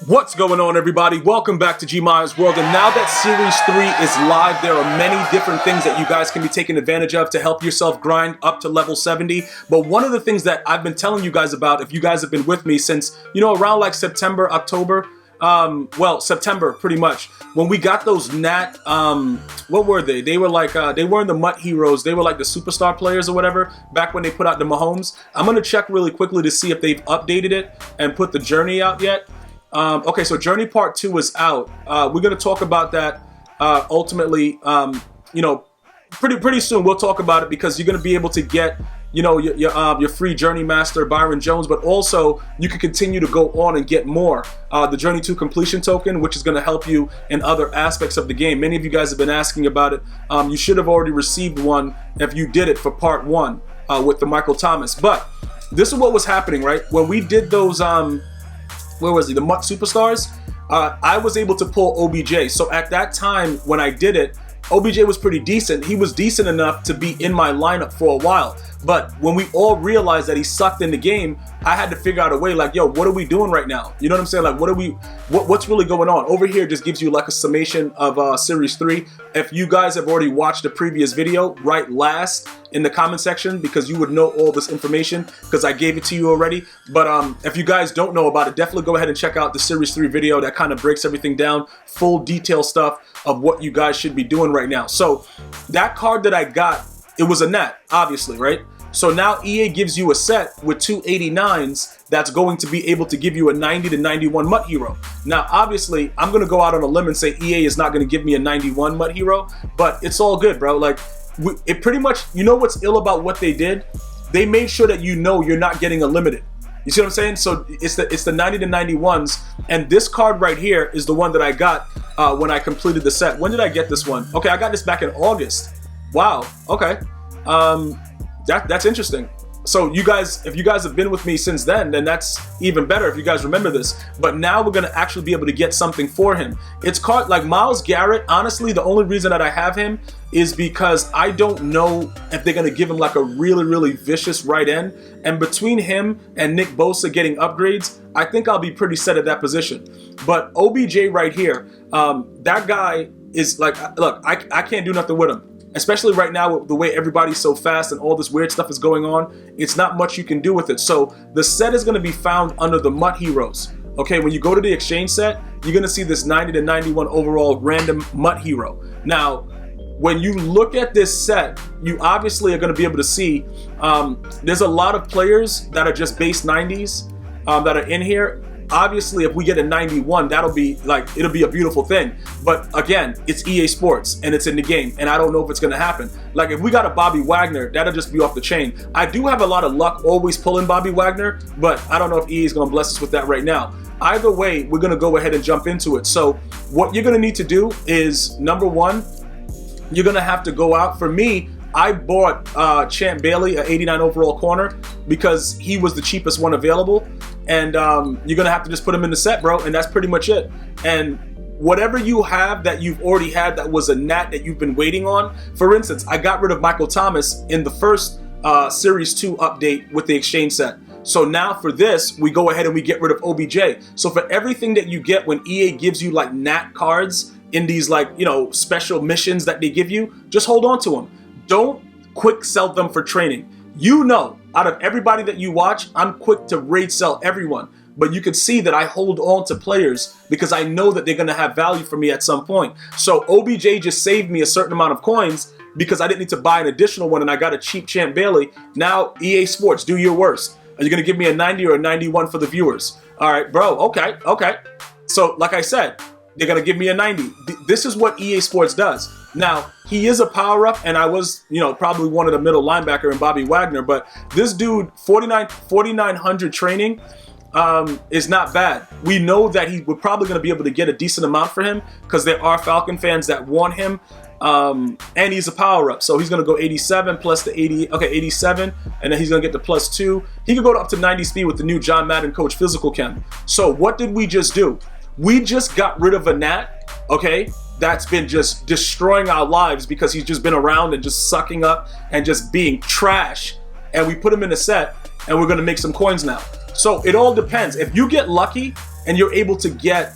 What's going on, everybody? Welcome back to GmiasWorld. And now that Series 3 is live, there are many different things that you guys can be taking advantage of to help yourself grind up to level 70. But one of the things that I've been telling you guys about, if you guys have been with me since, around like September, October, September pretty much, when we got those Nat, what were they? They were like, they weren't the Mut Heroes. They were like the superstar players or whatever, back when they put out the Mahomes. I'm going to check really quickly to see if they've updated it and put the Journey out yet. Okay, so Journey Part 2 is out. We're going to talk about that ultimately, pretty soon. We'll talk about it because you're going to be able to get, your free Journey Master, Byron Jones, but also you can continue to go on and get more. The Journey 2 completion token, which is going to help you in other aspects of the game. Many of you guys have been asking about it. You should have already received one if you did it for Part 1 with the Michael Thomas. But this is what was happening, right? When we did those... where was he? The Mut Superstars. I was able to pull OBJ. So at that time when I did it, OBJ was pretty decent. He was decent enough to be in my lineup for a while. But when we all realized that he sucked in the game, I had to figure out a way like, yo, what are we doing right now? You know what I'm saying? Like, what's really going on? Over here just gives you like a summation of Series 3. If you guys have already watched the previous video, write last in the comment section because you would know all this information because I gave it to you already. But if you guys don't know about it, definitely go ahead and check out the Series 3 video that kind of breaks everything down, full detail stuff of what you guys should be doing right now. So that card that I got, it was a Nat, obviously, right? So now EA gives you a set with two 89s that's going to be able to give you a 90 to 91 Mut Hero. Now, obviously, I'm going to go out on a limb and say EA is not going to give me a 91 Mut Hero, but it's all good, bro. Like, it pretty much, you know what's ill about what they did? They made sure that you're not getting a limited. You see what I'm saying? So it's the 90 to 91s, and this card right here is the one that I got when I completed the set. When did I get this one? Okay, I got this back in August. Wow. Okay. That's interesting. So you guys, if you guys have been with me since then that's even better if you guys remember this. But now we're gonna actually be able to get something for him. It's called like Myles Garrett. Honestly, the only reason that I have him is because I don't know if they're gonna give him like a really, really vicious right end. And between him and Nick Bosa getting upgrades, I think I'll be pretty set at that position. But OBJ right here, that guy is like, look, I can't do nothing with him. Especially right now with the way everybody's so fast and all this weird stuff is going on, it's not much you can do with it. So the set is going to be found under the Mut Heroes. Okay, when you go to the exchange set, you're going to see this 90 to 91 overall random Mut Hero. Now, when you look at this set, you obviously are going to be able to see there's a lot of players that are just base 90s that are in here. Obviously, if we get a 91, it'll be a beautiful thing. But again, it's EA Sports and it's in the game, and I don't know if it's gonna happen. Like if we got a Bobby Wagner, that'll just be off the chain. I do have a lot of luck always pulling Bobby Wagner, but I don't know if EA is gonna bless us with that right now. Either way, we're gonna go ahead and jump into it. So what you're gonna need to do is, number one, you're gonna have to go out. For me, I bought Champ Bailey, an 89 overall corner, because he was the cheapest one available. And you're going to have to just put him in the set, bro. And that's pretty much it. And whatever you have that you've already had that was a Nat that you've been waiting on. For instance, I got rid of Michael Thomas in the first Series 2 update with the exchange set. So now for this, we go ahead and we get rid of OBJ. So for everything that you get when EA gives you like Nat cards in these like, special missions that they give you, just hold on to them. Don't quick sell them for training. Out of everybody that you watch, I'm quick to raid sell everyone. But you can see that I hold on to players because I know that they're going to have value for me at some point. So OBJ just saved me a certain amount of coins because I didn't need to buy an additional one and I got a cheap Champ Bailey. Now, EA Sports, do your worst. Are you going to give me a 90 or a 91 for the viewers? All right, bro. Okay. So like I said, they're going to give me a 90. This is what EA Sports does. Now, he is a power-up, and I was, probably one of the middle linebacker in Bobby Wagner, but this dude, 4,900 training is not bad. We know that we're probably going to be able to get a decent amount for him because there are Falcon fans that want him, and he's a power-up. So he's going to go 87 plus the 80, 87, and then he's going to get the +2. He could go up to 90 speed with the new John Madden coach physical chem. So what did we just do? We just got rid of a Nat, okay? That's been just destroying our lives because he's just been around and just sucking up and just being trash. And we put him in a set and we're going to make some coins now. So it all depends. If you get lucky and you're able to get,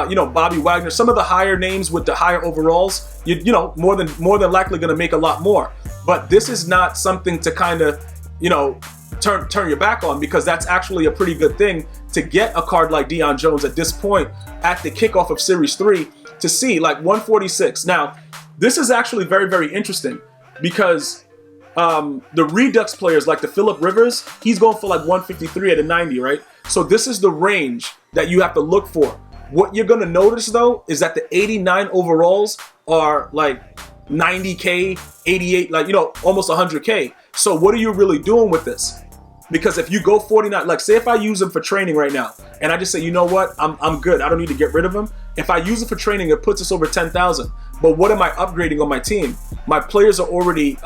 you know, Bobby Wagner, some of the higher names with the higher overalls, you know, more than likely going to make a lot more. But this is not something to kind of, you know, turn your back on, because that's actually a pretty good thing to get a card like Deion Jones at this point at the kickoff of Series 3 to see, like 146. Now, this is actually very, very interesting because the Redux players like the Phillip Rivers, he's going for like 153 at a 90, right? So this is the range that you have to look for. What you're going to notice, though, is that the 89 overalls are like 90K, 88, like, you know, almost 100K. So what are you really doing with this? Because if you go 49, like say if I use them for training right now, and I just say, you know what, I'm good, I don't need to get rid of them. If I use it for training, it puts us over 10,000. But what am I upgrading on my team? My players are already,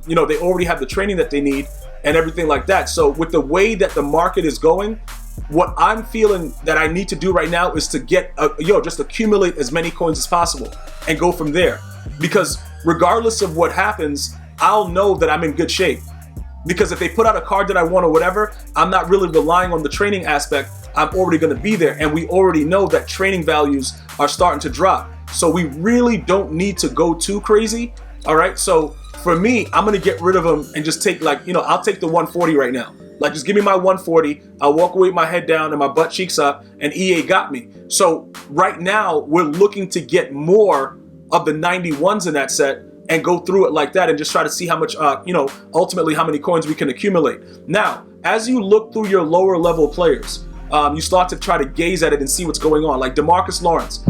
you know, they already have the training that they need and everything like that. So with the way that the market is going, what I'm feeling that I need to do right now is to get, just accumulate as many coins as possible and go from there. Because regardless of what happens, I'll know that I'm in good shape. Because if they put out a card that I want or whatever, I'm not really relying on the training aspect. I'm already going to be there. And we already know that training values are starting to drop. So we really don't need to go too crazy. All right. So for me, I'm going to get rid of them and just take, like, you know, I'll take the 140 right now. Like, just give me my 140. I'll walk away with my head down and my butt cheeks up, and EA got me. So right now we're looking to get more of the 91s in that set and go through it like that and just try to see how much, you know, ultimately how many coins we can accumulate. Now, as you look through your lower level players, you start to try to gaze at it and see what's going on. Like DeMarcus Lawrence,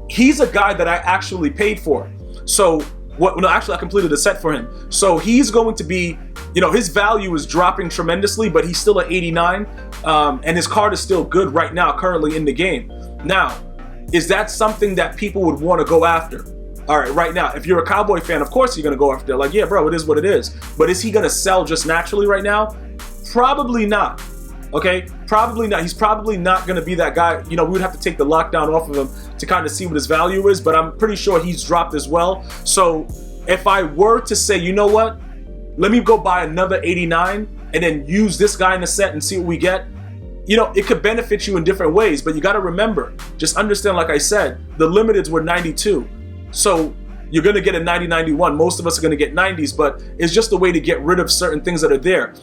he's a guy that I actually paid for. So, actually I completed a set for him. So he's going to be, you know, his value is dropping tremendously, but he's still at 89, and his card is still good right now, currently in the game. Now, is that something that people would want to go after? All right, right now, if you're a Cowboy fan, of course you're going to go after it. Like, yeah, bro, it is what it is. But is he going to sell just naturally right now? Probably not. Okay? Probably not. He's probably not going to be that guy. You know, we would have to take the lockdown off of him to kind of see what his value is, but I'm pretty sure he's dropped as well. So if I were to say, you know what? Let me go buy another 89 and then use this guy in the set and see what we get. You know, it could benefit you in different ways, but you got to remember, just understand, like I said, the limiteds were 92. So you're going to get a 90-91. Most of us are going to get 90s, but it's just a way to get rid of certain things that are there.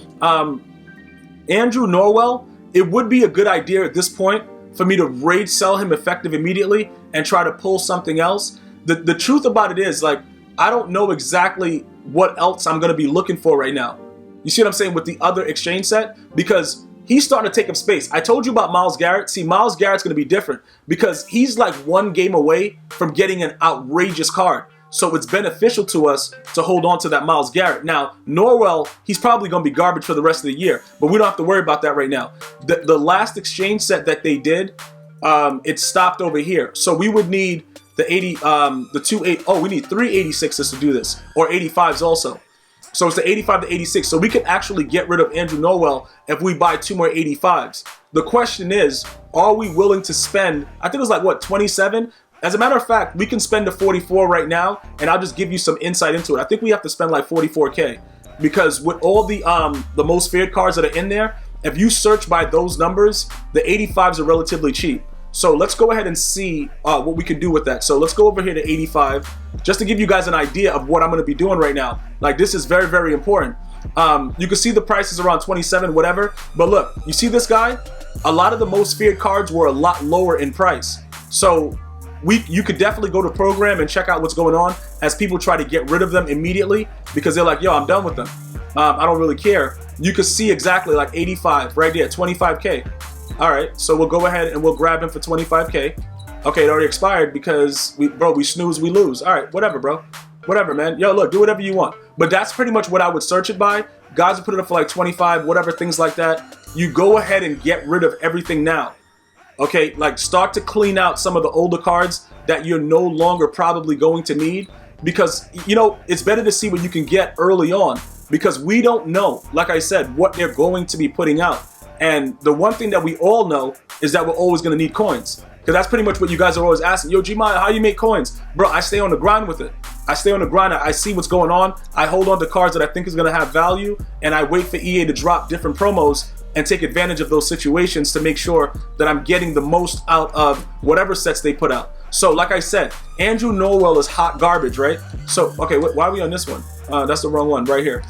Andrew Norwell, it would be a good idea at this point for me to rage sell him effective immediately and try to pull something else. The truth about it is, like, I don't know exactly what else I'm going to be looking for right now. You see what I'm saying with the other exchange set? Because he's starting to take up space. I told you about Myles Garrett. See, Myles Garrett's going to be different because he's like one game away from getting an outrageous card. So it's beneficial to us to hold on to that Myles Garrett. Now, Norwell, he's probably going to be garbage for the rest of the year, but we don't have to worry about that right now. The last exchange set that they did, it stopped over here. So we would need the 80, we need 3 86s to do this, or 85s also. So it's the 85 to 86. So we can actually get rid of Andrew Norwell if we buy 2 more 85s. The question is, are we willing to spend, I think it was like, what, 27? As a matter of fact, we can spend the 44 right now, and I'll just give you some insight into it. I think we have to spend like 44K because with all the most feared cards that are in there, if you search by those numbers, the 85s are relatively cheap. So let's go ahead and see what we can do with that. So let's go over here to 85, just to give you guys an idea of what I'm going to be doing right now. Like, this is very, very important. You can see the prices around 27, whatever. But look, you see this guy? A lot of the most feared cards were a lot lower in price. So you could definitely go to program and check out what's going on as people try to get rid of them immediately because they're like, yo, I'm done with them. I don't really care. You can see exactly like 85 right there, 25K. All right, so we'll go ahead and we'll grab him for 25K. Okay, it already expired because we snooze, we lose. All right, whatever, bro. Whatever, man. Yo, look, do whatever you want. But that's pretty much what I would search it by. Guys will put it up for like 25, whatever, things like that. You go ahead and get rid of everything now. Okay, like start to clean out some of the older cards that you're no longer probably going to need because, you know, it's better to see what you can get early on because we don't know, like I said, what they're going to be putting out. And the one thing that we all know is that we're always going to need coins. Because that's pretty much what you guys are always asking. Yo, Gmia, how you make coins? Bro, I stay on the grind with it. I stay on the grind. I see what's going on. I hold on to cards that I think is going to have value. And I wait for EA to drop different promos and take advantage of those situations to make sure that I'm getting the most out of whatever sets they put out. So like I said, Andrew Norwell is hot garbage, right? So, okay, why are we on this one? That's the wrong one right here.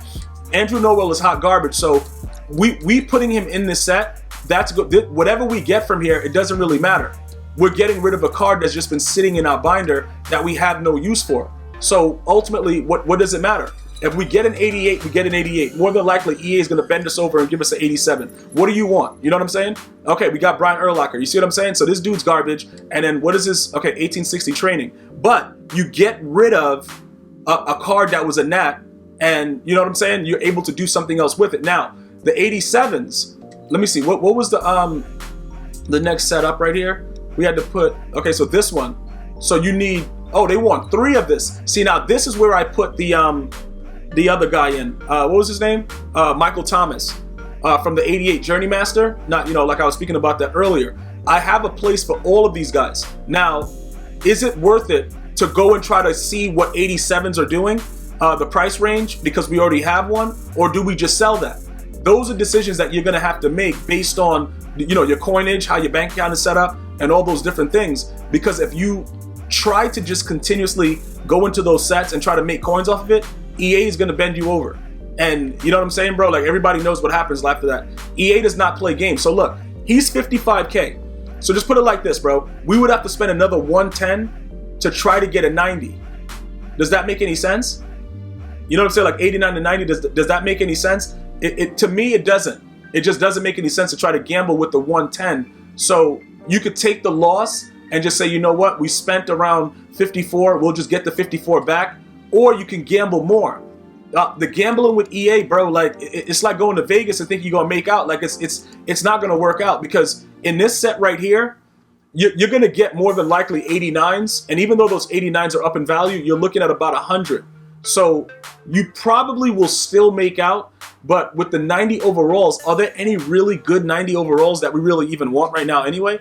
Andrew Norwell is hot garbage. So we putting him in this set, that's good. Whatever we get from here, it doesn't really matter. We're getting rid of a card that's just been sitting in our binder that we have no use for. So ultimately, what does it matter? If we get an 88, we get an 88. More than likely, EA is going to bend us over and give us an 87. What do you want? You know what I'm saying? Okay, we got Brian Urlacher. You see what I'm saying? So this dude's garbage. And then what is this? Okay, 1860 training. But you get rid of a card that was a nat, and you know what I'm saying? You're able to do something else with it. Now, the 87s, let me see. What was the next setup right here? We had to put, okay, so this one. So you need, oh, they want 3 of this. See, now this is where I put the other guy in. What was his name? Michael Thomas from the 88 Journey Master. Not, you know, like I was speaking about that earlier. I have a place for all of these guys. Now, is it worth it to go and try to see what 87s are doing, the price range, because we already have one, or do we just sell that? Those are decisions that you're gonna have to make based on, you know, your coinage, how your bank account is set up, and all those different things. Because if you try to just continuously go into those sets and try to make coins off of it, EA is gonna bend you over. And you know what I'm saying, bro? Like, everybody knows what happens after that. EA does not play games. So look, he's 55K. So just put it like this, bro. We would have to spend another 110 to try to get a 90. Does that make any sense? You know what I'm saying? Like 89 to 90, does that make any sense? To me, it doesn't. It just doesn't make any sense to try to gamble with the 110. So you could take the loss and just say, you know what? We spent around 54. We'll just get the 54 back. Or you can gamble more. The gambling with EA, bro, like it's like going to Vegas and thinking you're gonna make out. Like it's not gonna work out, because in this set right here, you're gonna get more than likely 89s, and even though those 89s are up in value, you're looking at about 100. So you probably will still make out. But with the 90 overalls, are there any really good 90 overalls that we really even want right now anyway?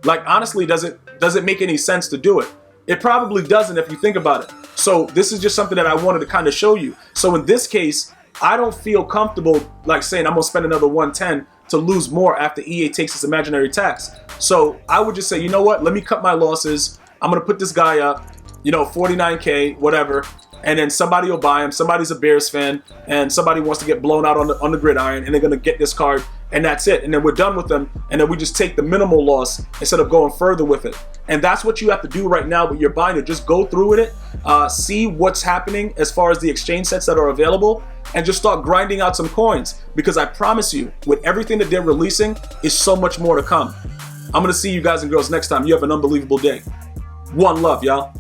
Like, honestly, does it make any sense to do it? It probably doesn't if you think about it. So this is just something that I wanted to kind of show you. So in this case, I don't feel comfortable like saying I'm gonna spend another 110 to lose more after EA takes its imaginary tax. So I would just say, you know what? Let me cut my losses. I'm gonna put this guy up, you know, 49K, whatever. And then somebody will buy him. Somebody's a Bears fan, and somebody wants to get blown out on the gridiron, and they're gonna get this card, and that's it. And then we're done with them, and then we just take the minimal loss instead of going further with it. And that's what you have to do right now with your binder. Just go through with it, see what's happening as far as the exchange sets that are available, and just start grinding out some coins. Because I promise you, with everything that they're releasing, is so much more to come. I'm gonna see you guys and girls next time. You have an unbelievable day. One love, y'all.